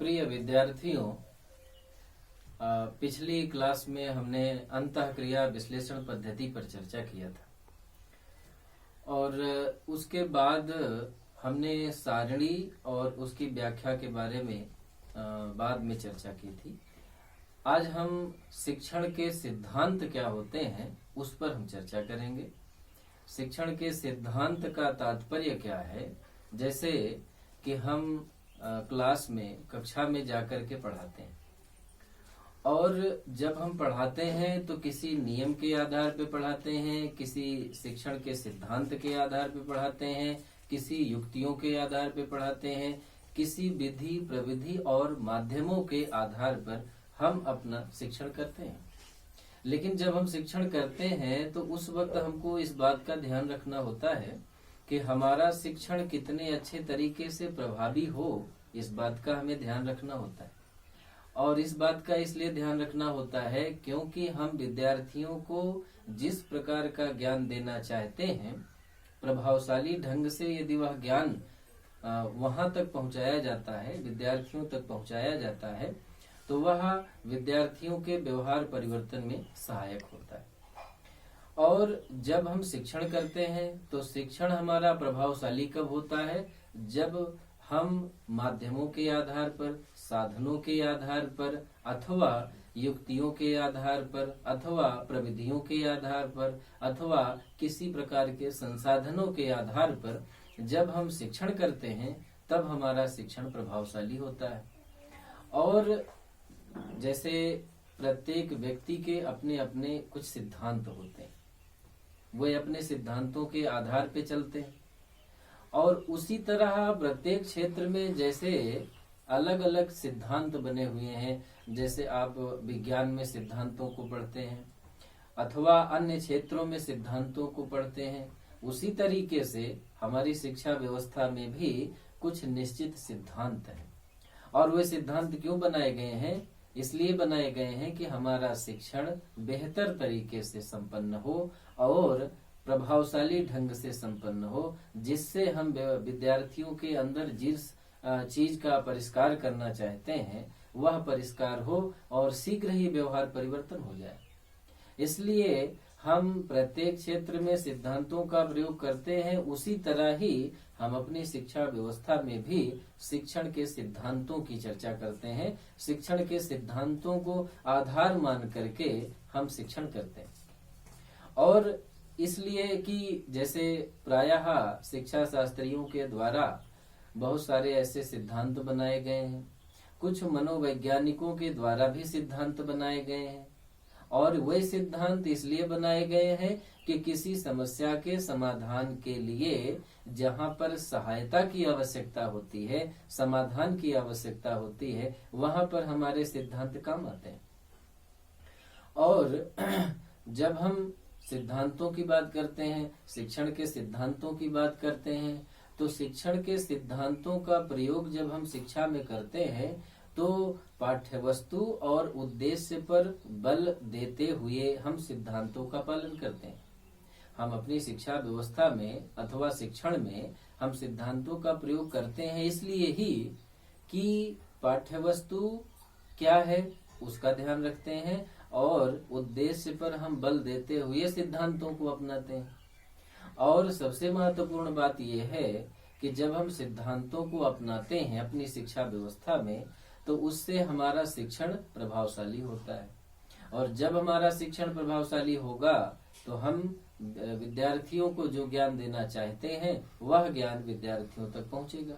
प्रिय विद्यार्थियों, पिछली क्लास में हमने अंतःक्रिया विश्लेषण पद्धति पर चर्चा किया था और उसके बाद हमने सारणी और उसकी व्याख्या के बारे में बाद में चर्चा की थी। आज हम शिक्षण के सिद्धांत क्या होते हैं उस पर हम चर्चा करेंगे। शिक्षण के सिद्धांत का तात्पर्य क्या है, जैसे कि हम क्लास में कक्षा में जाकर के पढ़ाते हैं और जब हम पढ़ाते हैं तो किसी नियम के आधार पर पढ़ाते हैं, किसी शिक्षण के सिद्धांत के आधार पर पढ़ाते हैं, किसी युक्तियों के आधार पर पढ़ाते हैं, किसी विधि प्रविधि और माध्यमों के आधार पर हम अपना शिक्षण करते हैं। लेकिन जब हम शिक्षण करते हैं तो उस वक्त हमको इस बात का ध्यान रखना होता है कि हमारा शिक्षण कितने अच्छे तरीके से प्रभावी हो, इस बात का हमें ध्यान रखना होता है। और इस बात का इसलिए ध्यान रखना होता है क्योंकि हम विद्यार्थियों को जिस प्रकार का ज्ञान देना चाहते हैं, प्रभावशाली ढंग से यदि वह ज्ञान वहां तक पहुंचाया जाता है, विद्यार्थियों तक पहुंचाया जाता है, तो वह विद्यार्थियों के व्यवहार परिवर्तन में सहायक होता है। और जब हम शिक्षण करते हैं तो शिक्षण हमारा प्रभावशाली कब होता है, जब हम माध्यमों के आधार पर, साधनों के आधार पर अथवा युक्तियों के आधार पर अथवा प्रविधियों के आधार पर अथवा किसी प्रकार के संसाधनों के आधार पर जब हम शिक्षण करते हैं तब हमारा शिक्षण प्रभावशाली होता है। और जैसे प्रत्येक व्यक्ति के अपने अपने कुछ सिद्धांत होते हैं, वे अपने सिद्धांतों के आधार पे चलते हैं और उसी तरह प्रत्येक क्षेत्र में जैसे अलग अलग सिद्धांत बने हुए हैं, जैसे आप विज्ञान में सिद्धांतों को पढ़ते हैं अथवा अन्य क्षेत्रों में सिद्धांतों को पढ़ते हैं, उसी तरीके से हमारी शिक्षा व्यवस्था में भी कुछ निश्चित सिद्धांत हैं। और वे सिद्धांत क्यों बनाए गए हैं? इसलिए बनाए गए हैं कि हमारा शिक्षण बेहतर तरीके से संपन्न हो और प्रभावशाली ढंग से संपन्न हो, जिससे हम विद्यार्थियों के अंदर जिस चीज का परिष्कार करना चाहते हैं वह परिष्कार हो और शीघ्र ही व्यवहार परिवर्तन हो जाए। इसलिए हम प्रत्येक क्षेत्र में सिद्धांतों का प्रयोग करते हैं, उसी तरह ही हम अपनी शिक्षा व्यवस्था में भी शिक्षण के सिद्धांतों की चर्चा करते हैं। शिक्षण के सिद्धांतों को आधार मान करके हम शिक्षण करते हैं। और इसलिए कि जैसे प्रायः शिक्षा शास्त्रियों के द्वारा बहुत सारे ऐसे सिद्धांत बनाए गए हैं, कुछ मनोवैज्ञानिकों के द्वारा भी सिद्धांत बनाए गए हैं और वे सिद्धांत इसलिए बनाए गए हैं कि किसी समस्या के समाधान के लिए जहां पर सहायता की आवश्यकता होती है, समाधान की आवश्यकता होती है, वहां पर हमारे सिद्धांत काम आते हैं। और जब हम सिद्धांतों की बात करते हैं, शिक्षण के सिद्धांतों की बात करते हैं, तो शिक्षण के सिद्धांतों का प्रयोग जब हम शिक्षा में करते हैं तो पाठ्यवस्तु और उद्देश्य पर बल देते हुए हम सिद्धांतों का पालन करते हैं। हम अपनी शिक्षा व्यवस्था में अथवा शिक्षण में हम सिद्धांतों का प्रयोग करते हैं इसलिए ही कि पाठ्यवस्तु क्या है उसका ध्यान रखते हैं और उद्देश्य पर हम बल देते हुए सिद्धांतों को अपनाते हैं। और सबसे महत्वपूर्ण बात यह है कि जब हम सिद्धांतों को अपनाते हैं अपनी शिक्षा व्यवस्था में तो उससे हमारा शिक्षण प्रभावशाली होता है। और जब हमारा शिक्षण प्रभावशाली होगा तो हम विद्यार्थियों को जो ज्ञान देना चाहते हैं वह ज्ञान विद्यार्थियों तक पहुंचेगा।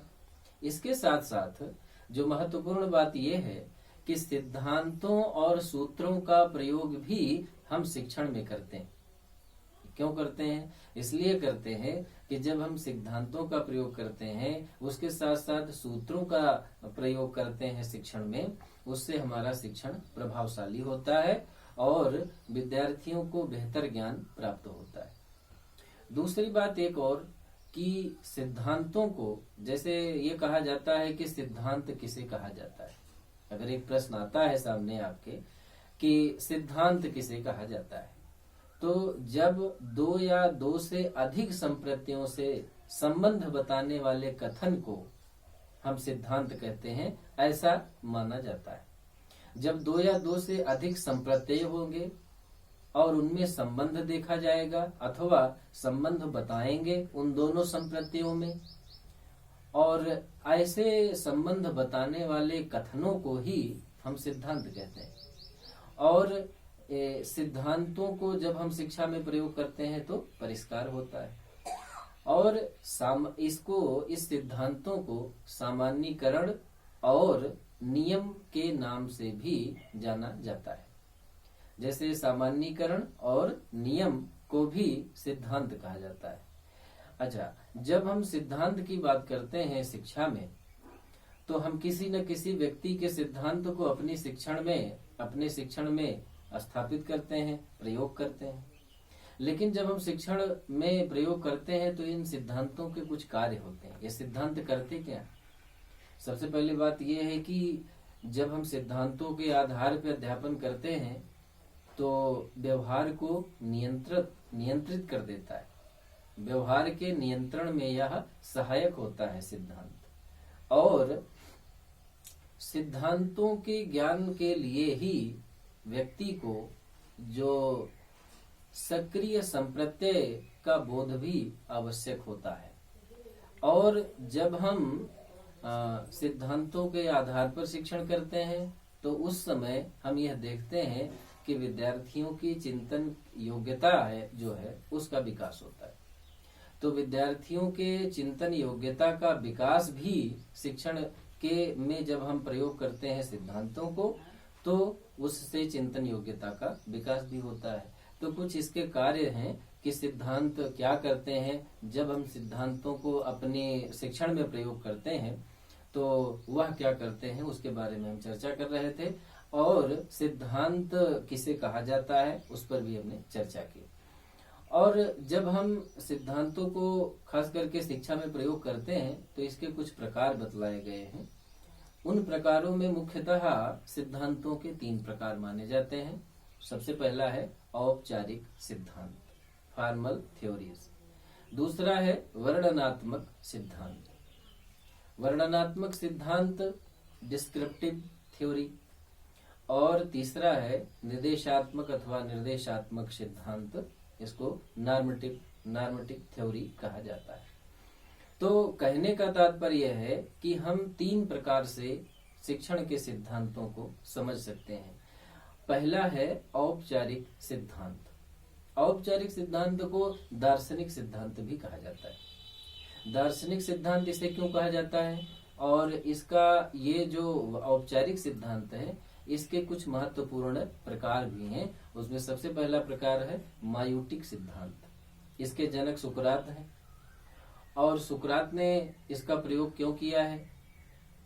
इसके साथ साथ जो महत्वपूर्ण बात यह है कि सिद्धांतों और सूत्रों का प्रयोग भी हम शिक्षण में करते हैं। क्यों करते हैं? इसलिए करते हैं कि जब हम सिद्धांतों का प्रयोग करते हैं उसके साथ साथ सूत्रों का प्रयोग करते हैं शिक्षण में, उससे हमारा शिक्षण प्रभावशाली होता है और विद्यार्थियों को बेहतर ज्ञान प्राप्त होता है। दूसरी बात एक और कि सिद्धांतों को, जैसे ये कहा जाता है कि सिद्धांत किसे कहा जाता है, अगर एक प्रश्न आता है सामने आपके कि सिद्धांत किसे कहा जाता है, तो जब दो या दो से अधिक संप्रत्तियों से संबंध बताने वाले कथन को हम सिद्धांत कहते हैं, ऐसा माना जाता है। जब दो या दो से अधिक संप्रत्यय होंगे और उनमें संबंध देखा जाएगा अथवा संबंध बताएंगे उन दोनों संप्रत्ययों में, और ऐसे संबंध बताने वाले कथनों को ही हम सिद्धांत कहते हैं। और सिद्धांतों को जब हम शिक्षा में प्रयोग करते हैं तो परिष्कार होता है, और इस सिद्धांतों को सामान्यीकरण और नियम के नाम से भी जाना जाता है। जैसे सामान्यीकरण और नियम को भी सिद्धांत कहा जाता है। अच्छा, जब हम सिद्धांत की बात करते हैं शिक्षा में, तो हम किसी न किसी व्यक्ति के सिद्धांत को अपने शिक्षण में स्थापित करते हैं, प्रयोग करते हैं। लेकिन जब हम शिक्षण में प्रयोग करते हैं तो इन सिद्धांतों के कुछ कार्य होते हैं। ये सिद्धांत करते क्या? सबसे पहली बात यह है कि जब हम सिद्धांतों के आधार पर अध्यापन करते हैं तो व्यवहार को नियंत्रित कर देता है। व्यवहार के नियंत्रण में यह सहायक होता है सिद्धांत। और सिद्धांतों के ज्ञान के लिए ही व्यक्ति को जो सक्रिय संप्रत्यय का बोध भी आवश्यक होता है। और जब हम सिद्धांतों के आधार पर शिक्षण करते हैं तो उस समय हम यह देखते हैं कि विद्यार्थियों की चिंतन योग्यता है उसका विकास होता है। तो विद्यार्थियों के चिंतन योग्यता का विकास भी शिक्षण के में जब हम प्रयोग करते हैं सिद्धांतों को, तो उससे चिंतन योग्यता का विकास भी होता है। तो कुछ इसके कार्य हैं कि सिद्धांत क्या करते हैं। जब हम सिद्धांतों को अपने शिक्षण में प्रयोग करते हैं तो वह क्या करते हैं उसके बारे में हम चर्चा कर रहे थे। और सिद्धांत किसे कहा जाता है उस पर भी हमने चर्चा की। और जब हम सिद्धांतों को खास करके शिक्षा में प्रयोग करते हैं तो इसके कुछ प्रकार बतलाए गए हैं। उन प्रकारों में मुख्यतः सिद्धांतों के 3 प्रकार माने जाते हैं। सबसे पहला है औपचारिक सिद्धांत, फॉर्मल थ्योरीज। दूसरा है वर्णनात्मक सिद्धांत। वर्णनात्मक सिद्धांत डिस्क्रिप्टिव थ्योरी। और तीसरा है निर्देशात्मक अथवा निर्देशात्मक सिद्धांत, इसको नॉर्मेटिव थ्योरी कहा जाता है। तो कहने का तात्पर्य है कि हम 3 प्रकार से शिक्षण के सिद्धांतों को समझ सकते हैं। पहला है औपचारिक सिद्धांत। औपचारिक सिद्धांत को दार्शनिक सिद्धांत भी कहा जाता है। दार्शनिक सिद्धांत इसे क्यों कहा जाता है, और इसका ये जो औपचारिक सिद्धांत है इसके कुछ महत्वपूर्ण प्रकार भी हैं। उसमें सबसे पहला प्रकार है मायूटिक सिद्धांत। इसके जनक सुकरात हैं, और सुकरात ने इसका प्रयोग क्यों किया है?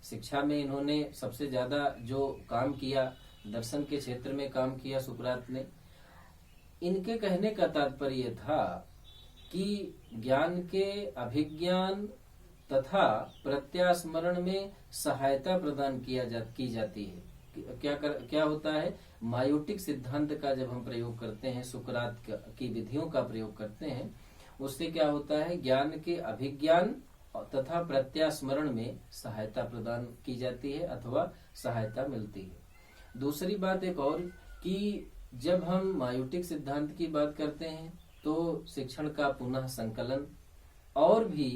शिक्षा में इन्होंने सबसे ज्यादा जो काम किया, दर्शन के क्षेत्र में काम किया सुकरात ने। इनके कहने का तात्पर्य था कि ज्ञान के अभिज्ञान तथा प्रत्यास्मरण में सहायता प्रदान की जाती है। क्या होता है? मायूटिक सिद्धांत का जब हम प्रयोग करते हैं, सुकरात की विधियों का प्रयोग करते हैं, उससे क्या होता है? ज्ञान के अभिज्ञान तथा प्रत्यास्मरण में सहायता प्रदान की जाती है अथवा सहायता मिलती है। दूसरी बात एक और कि जब हम मायूटिक सिद्धांत की बात करते हैं तो शिक्षण का पुनः संकलन। और भी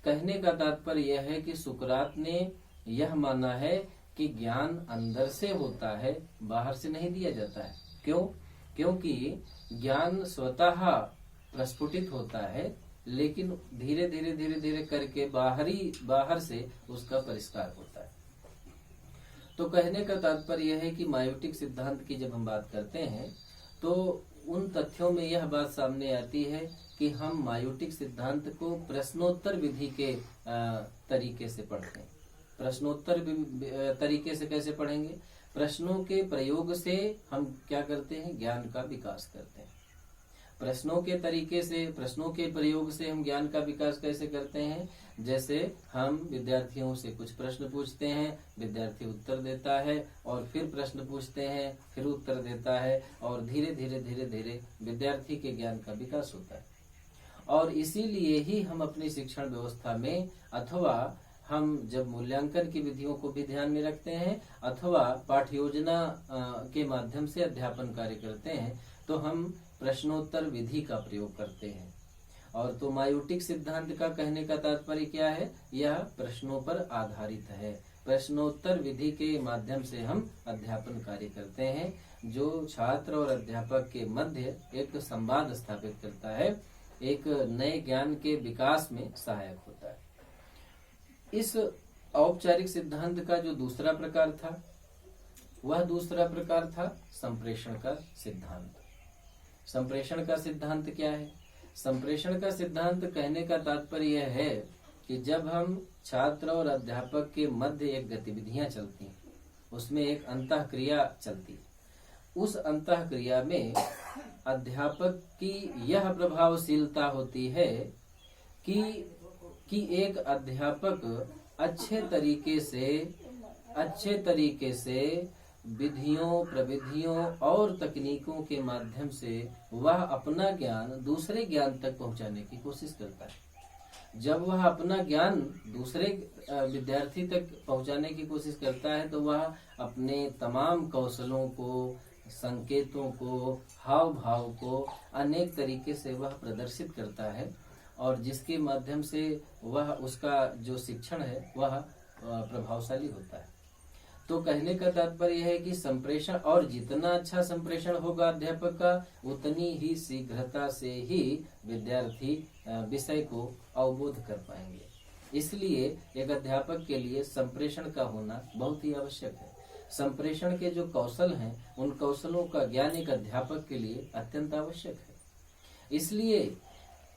कहने का तात्पर्य यह है कि सुकरात ने यह माना है कि ज्ञान अंदर से होता है, बाहर से नहीं दिया जाता है। क्यों? क्योंकि ज्ञान स्वतः प्रस्फुटित होता है, लेकिन धीरे धीरे करके बाहर से उसका परिष्कार होता है। तो कहने का तात्पर्य यह है कि मायूटिक सिद्धांत की जब हम बात करते हैं तो उन तथ्यों में यह बात सामने आती है कि हम मायूटिक सिद्धांत को प्रश्नोत्तर विधि के तरीके से पढ़ते हैं। प्रश्नोत्तर तरीके से कैसे पढ़ेंगे? प्रश्नों के प्रयोग से हम क्या करते हैं? ज्ञान का विकास करते हैं। प्रश्नों के प्रयोग से हम ज्ञान का विकास कैसे करते हैं? जैसे हम विद्यार्थियों से कुछ प्रश्न पूछते हैं, विद्यार्थी उत्तर देता है, और फिर प्रश्न पूछते हैं, फिर उत्तर देता है, और धीरे धीरे विद्यार्थी के ज्ञान का विकास होता है। और इसीलिए ही हम अपनी शिक्षण व्यवस्था में अथवा हम जब मूल्यांकन की विधियों को भी ध्यान में रखते हैं अथवा पाठ्य योजना के माध्यम से अध्यापन कार्य करते हैं तो हम प्रश्नोत्तर विधि का प्रयोग करते हैं। और तो मायोटिक सिद्धांत का कहने का तात्पर्य क्या है? यह प्रश्नों पर आधारित है। प्रश्नोत्तर विधि के माध्यम से हम अध्यापन कार्य करते हैं जो छात्र और अध्यापक के मध्य एक संवाद स्थापित करता है, एक नए ज्ञान के विकास में सहायक होता है। इस औपचारिक सिद्धांत का जो दूसरा प्रकार था वह दूसरा प्रकार था संप्रेषण का सिद्धांत। संप्रेषण का सिद्धांत क्या है? संप्रेषण का सिद्धांत कहने का तात्पर्य यह है कि जब हम छात्र और अध्यापक के मध्य एक गतिविधियां चलती हैं, उसमें एक अंतःक्रिया चलती है, उस अंतःक्रिया में अध्यापक की यह प्रभावशीलता होती है कि एक अध्यापक अच्छे तरीके से विधियों, प्रविधियों और तकनीकों के माध्यम से वह अपना ज्ञान दूसरे ज्ञान तक पहुंचाने की कोशिश करता है। जब वह अपना ज्ञान दूसरे विद्यार्थी तक पहुंचाने की कोशिश करता है तो वह अपने तमाम कौशलों को, संकेतों को, हाव भाव को अनेक तरीके से वह प्रदर्शित करता है और जिसके माध्यम से वह उसका जो शिक्षण है वह प्रभावशाली होता है। तो कहने का तात्पर्य है कि संप्रेषण, और जितना अच्छा संप्रेषण होगा अध्यापक का उतनी ही शीघ्रता से ही विद्यार्थी विषय को अवबोध कर पाएंगे। इसलिए एक अध्यापक के लिए संप्रेषण का होना बहुत ही आवश्यक है। संप्रेषण के जो कौशल हैं उन कौशलों का ज्ञान एक अध्यापक के लिए अत्यंत आवश्यक है। इसलिए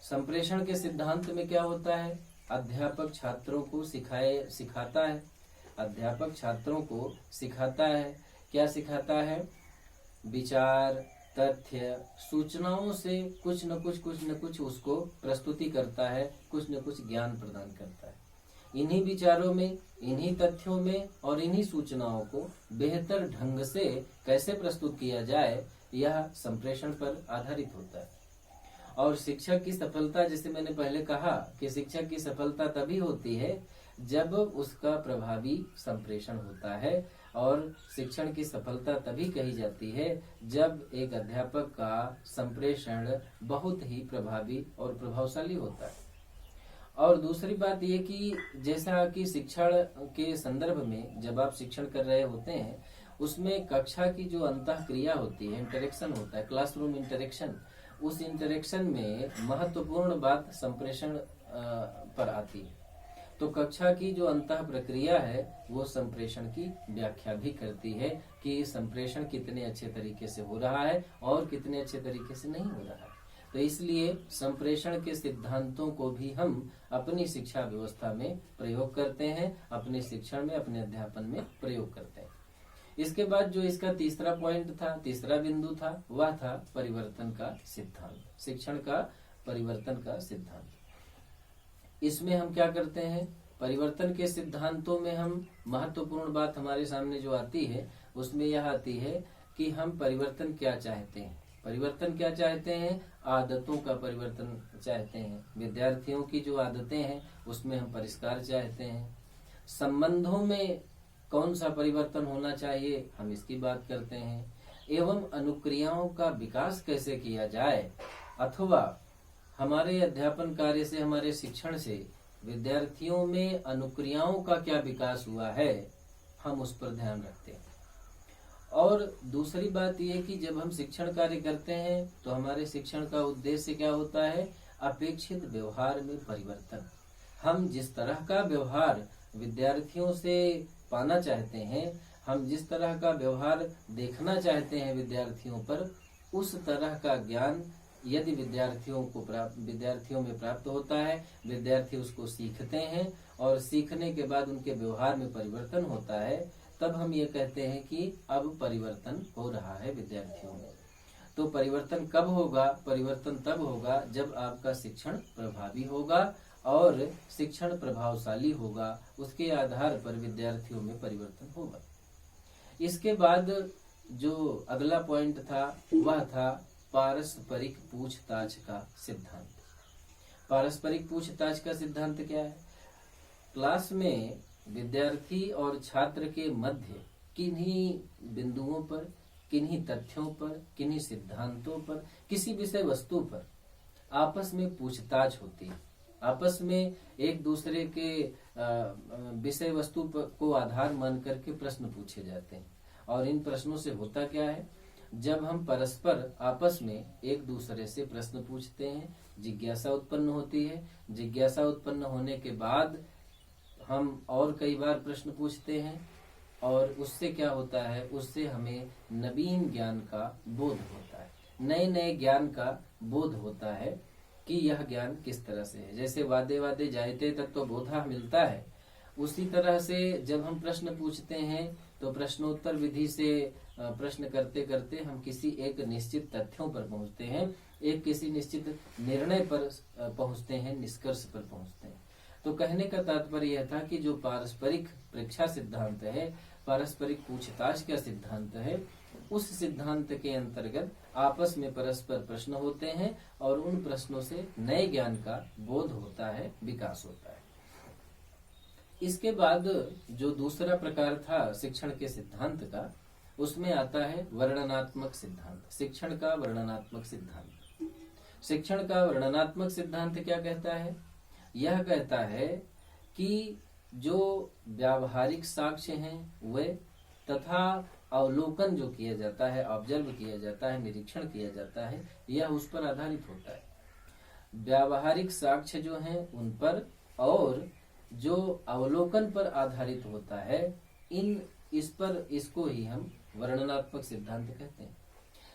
संप्रेषण के सिद्धांत में क्या होता है? अध्यापक छात्रों को सिखाता है। अध्यापक छात्रों को सिखाता है, क्या सिखाता है? विचार, तथ्य, सूचनाओं से कुछ न कुछ उसको प्रस्तुति करता है, कुछ न कुछ ज्ञान प्रदान करता है। इन्हीं विचारों में, इन्हीं तथ्यों में और इन्हीं सूचनाओं को बेहतर ढंग से कैसे प्रस्तुत किया जाए, यह संप्रेषण पर आधारित होता है। और शिक्षक की सफलता, जैसे मैंने पहले कहा कि शिक्षक की सफलता तभी होती है जब उसका प्रभावी संप्रेषण होता है, और शिक्षण की सफलता तभी कही जाती है जब एक अध्यापक का संप्रेषण बहुत ही प्रभावी और प्रभावशाली होता है। और दूसरी बात ये कि जैसा कि शिक्षण के संदर्भ में जब आप शिक्षण कर रहे होते हैं उसमें कक्षा की जो अंतःक्रिया होती है, इंटरेक्शन होता है, क्लासरूम इंटरेक्शन, उस इंटरेक्शन में महत्वपूर्ण बात संप्रेषण पर आती है। तो कक्षा की जो अंतः प्रक्रिया है वो संप्रेषण की व्याख्या भी करती है कि संप्रेषण कितने अच्छे तरीके से हो रहा है और कितने अच्छे तरीके से नहीं हो रहा है। तो इसलिए संप्रेषण के सिद्धांतों को भी हम अपनी शिक्षा व्यवस्था में प्रयोग करते हैं, अपने शिक्षण में, अपने अध्यापन में प्रयोग करते हैं। इसके बाद जो इसका तीसरा पॉइंट था, तीसरा बिंदु था, वह था परिवर्तन का सिद्धांत, शिक्षण का परिवर्तन का सिद्धांत। इसमें हम क्या करते हैं? परिवर्तन के सिद्धांतों में हम महत्वपूर्ण बात हमारे सामने जो आती है उसमें यह आती है कि हम परिवर्तन क्या चाहते हैं। परिवर्तन क्या चाहते हैं? आदतों का परिवर्तन चाहते हैं। विद्यार्थियों की जो आदतें हैं उसमें हम परिष्कार चाहते हैं। संबंधों में कौन सा परिवर्तन होना चाहिए, हम इसकी बात करते हैं। एवं अनुक्रियाओं का विकास कैसे किया जाए, अथवा हमारे अध्यापन कार्य से, हमारे शिक्षण से विद्यार्थियों में अनुक्रियाओं का क्या विकास हुआ है, हम उस पर ध्यान रखते हैं। और दूसरी बात यह कि जब हम शिक्षण कार्य करते हैं तो हमारे शिक्षण का उद्देश्य क्या होता है? अपेक्षित व्यवहार में परिवर्तन। हम जिस तरह का व्यवहार विद्यार्थियों से पाना चाहते हैं, हम जिस तरह का व्यवहार देखना चाहते हैं विद्यार्थियों पर, उस तरह का ज्ञान यदि विद्यार्थियों में प्राप्त होता है, विद्यार्थी उसको सीखते हैं और सीखने के बाद उनके व्यवहार में परिवर्तन होता है, तब हम ये कहते हैं कि अब परिवर्तन हो रहा है विद्यार्थियों में। तो परिवर्तन कब होगा? परिवर्तन तब होगा जब आपका शिक्षण प्रभावी होगा और शिक्षण प्रभावशाली होगा, उसके आधार पर विद्यार्थियों में परिवर्तन होगा। इसके बाद जो अगला पॉइंट था वह था पारस्परिक पूछताछ का सिद्धांत। पारस्परिक पूछताछ का सिद्धांत क्या है? क्लास में विद्यार्थी और छात्र के मध्य किन्हीं बिंदुओं पर, किन्हीं तथ्यों पर, किन्हीं सिद्धांतों पर, किसी विषय वस्तु पर आपस में पूछताछ होती है। आपस में एक दूसरे के विषय वस्तु को आधार मान करके प्रश्न पूछे जाते हैं। और इन प्रश्नों से होता क्या है, जब हम परस्पर आपस में एक दूसरे से प्रश्न पूछते हैं, जिज्ञासा उत्पन्न होती है। जिज्ञासा उत्पन्न होने के बाद हम और कई बार प्रश्न पूछते हैं, और उससे क्या होता है, उससे हमें नवीन ज्ञान का बोध होता है, नए नए ज्ञान का बोध होता है कि यह ज्ञान किस तरह से है। जैसे वादे वादे जायते तत्व बोधा मिलता है, उसी तरह से जब हम प्रश्न पूछते हैं तो प्रश्नोत्तर विधि से प्रश्न करते करते हम किसी एक निश्चित तथ्यों पर पहुंचते हैं, एक किसी निश्चित निर्णय पर पहुंचते हैं, निष्कर्ष पर पहुंचते हैं। तो कहने का तात्पर्य यह था कि जो पारस्परिक परीक्षा सिद्धांत है, पारस्परिक पूछताछ का सिद्धांत है, उस सिद्धांत के अंतर्गत आपस में परस्पर प्रश्न होते हैं और उन प्रश्नों से नए ज्ञान का बोध होता है, विकास होता है। इसके बाद जो दूसरा प्रकार था शिक्षण के सिद्धांत का, उसमें आता है वर्णनात्मक सिद्धांत। शिक्षण का वर्णनात्मक सिद्धांत। शिक्षण का वर्णनात्मक सिद्धांत क्या कहता है? यह कहता है कि जो व्यावहारिक साक्ष्य हैं वे तथा अवलोकन जो किया जाता है, ऑब्जर्व किया जाता है, निरीक्षण किया जाता है, यह उस पर आधारित होता है। व्यावहारिक साक्ष्य जो हैं उन पर और जो अवलोकन पर आधारित होता है, इसको ही हम वर्णनात्मक सिद्धांत कहते हैं।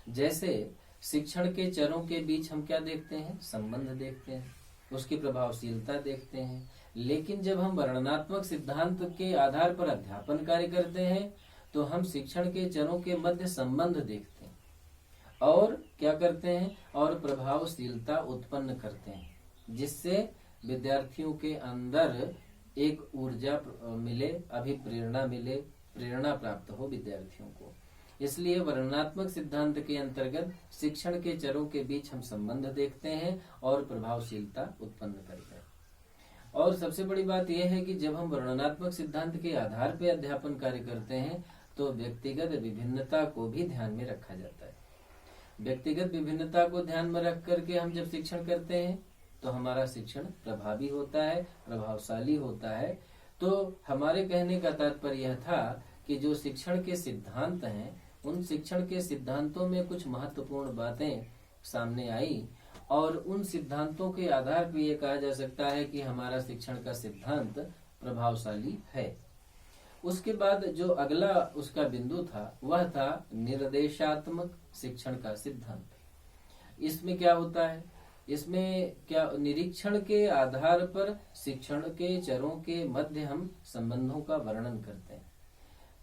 जैसे शिक्षण के चरों के बीच हम क्या देखते हैं? संबंध देखते हैं, उसकी प्रभावशीलता देखते हैं। लेकिन जब हम वर्णनात्मक सिद्धांत के आधार पर अध्यापन कार्य करते हैं तो हम शिक्षण के चरों के मध्य संबंध देखते हैं और क्या करते हैं, और प्रभावशीलता उत्पन्न करते हैं, जिससे विद्यार्थियों के अंदर एक ऊर्जा मिले, अभिप्रेरणा मिले, प्रेरणा प्राप्त हो विद्यार्थियों को। इसलिए वर्णनात्मक सिद्धांत के अंतर्गत शिक्षण के चरों के बीच हम संबंध देखते हैं और प्रभावशीलता उत्पन्न करते हैं। और सबसे बड़ी बात यह है कि जब हम वर्णनात्मक सिद्धांत के आधार पर अध्यापन कार्य करते हैं तो व्यक्तिगत विभिन्नता को भी ध्यान में रखा जाता है। व्यक्तिगत विभिन्नता को ध्यान में रख करके हम जब शिक्षण करते हैं तो हमारा शिक्षण प्रभावी होता है, प्रभावशाली होता है। तो हमारे कहने का तात्पर्य यह था कि जो शिक्षण के सिद्धांत हैं, उन शिक्षण के सिद्धांतों में कुछ महत्वपूर्ण बातें सामने आई और उन सिद्धांतों के आधार पर यह कहा जा सकता है कि हमारा शिक्षण का सिद्धांत प्रभावशाली है। उसके बाद जो अगला उसका बिंदु था वह था निर्देशात्मक शिक्षण का सिद्धांत। इसमें क्या होता है? इसमें क्या, निरीक्षण के आधार पर शिक्षण के चरों के मध्य हम संबंधों का वर्णन करते हैं।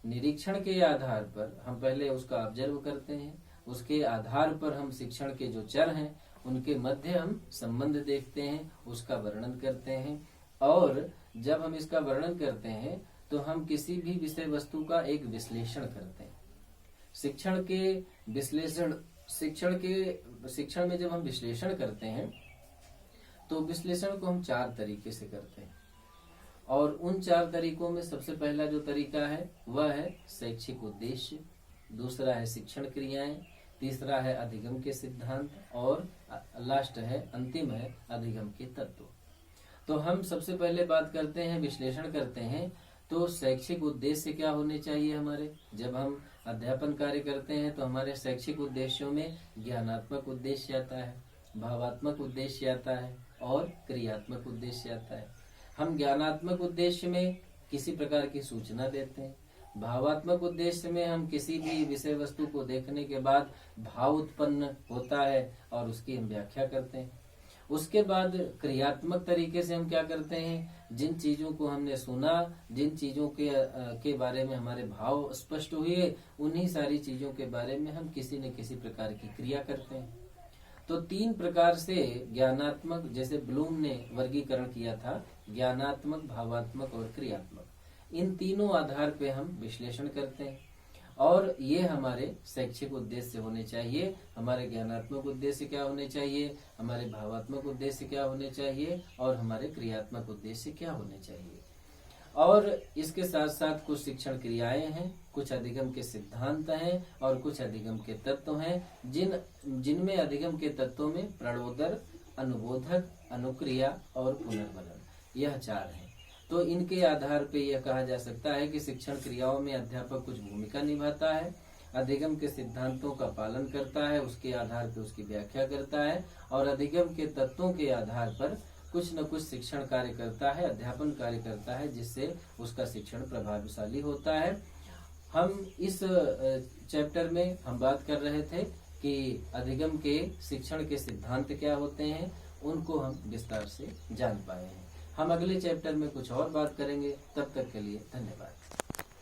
निरीक्षण के आधार पर हम पहले उसका ऑब्जर्व करते हैं, उसके आधार पर हम शिक्षण के जो चर हैं उनके मध्य हम संबंध देखते हैं, उसका वर्णन करते हैं। और जब हम इसका वर्णन करते हैं तो हम किसी भी विषय वस्तु का एक विश्लेषण करते हैं। शिक्षण में जब हम विश्लेषण करते हैं तो विश्लेषण को हम 4 तरीके से करते हैं और उन 4 तरीकों में सबसे पहला जो तरीका है वह है शैक्षिक उद्देश्य, दूसरा है शिक्षण क्रियाएं, तीसरा है अधिगम के सिद्धांत और लास्ट है, अंतिम है अधिगम के तत्व। तो हम सबसे पहले बात करते हैं, विश्लेषण करते हैं। तो शैक्षिक उद्देश्य क्या होने चाहिए हमारे? जब हम अध्यापन कार्य करते हैं तो हमारे शैक्षिक उद्देश्यों में ज्ञानात्मक उद्देश्य आता है, भावात्मक उद्देश्य आता है और क्रियात्मक उद्देश्य आता है। हम ज्ञानात्मक उद्देश्य में किसी प्रकार की सूचना देते हैं, भावात्मक उद्देश्य में हम किसी भी विषय वस्तु को देखने के बाद भाव उत्पन्न होता है और उसकी हम व्याख्या करते हैं। उसके बाद क्रियात्मक तरीके से हम क्या करते हैं, जिन चीजों को हमने सुना, जिन चीजों के बारे में हमारे भाव स्पष्ट हुए, उन्हीं सारी चीजों के बारे में हम किसी न किसी प्रकार की क्रिया करते हैं। तो 3 प्रकार से ज्ञानात्मक, जैसे ब्लूम ने वर्गीकरण किया था, ज्ञानात्मक, भावात्मक और क्रियात्मक, इन तीनों आधार पे हम विश्लेषण करते हैं और ये हमारे शैक्षिक उद्देश्य होने चाहिए। हमारे ज्ञानात्मक उद्देश्य क्या होने चाहिए, हमारे भावात्मक उद्देश्य क्या होने चाहिए और हमारे क्रियात्मक उद्देश्य क्या होने चाहिए। और इसके साथ साथ कुछ शिक्षण क्रियाएं हैं, कुछ अधिगम के सिद्धांत हैं और कुछ अधिगम के तत्व हैं, जिनमें अधिगम के तत्वों में प्रणोदर, अनुबोधक, अनुक्रिया और पुनर्वलन, यह 4 हैं। तो इनके आधार पे यह कहा जा सकता है कि शिक्षण क्रियाओं में अध्यापक कुछ भूमिका निभाता है, अधिगम के सिद्धांतों का पालन करता है, उसके आधार पर उसकी व्याख्या करता है और अधिगम के तत्वों के आधार पर कुछ न कुछ शिक्षण कार्य करता है, अध्यापन कार्य करता है, जिससे उसका शिक्षण प्रभावशाली होता है। हम इस चैप्टर में हम बात कर रहे थे कि अधिगम के शिक्षण के सिद्धांत क्या होते हैं, उनको हम विस्तार से जान पाए हैं। हम अगले चैप्टर में कुछ और बात करेंगे। तब तक के लिए धन्यवाद।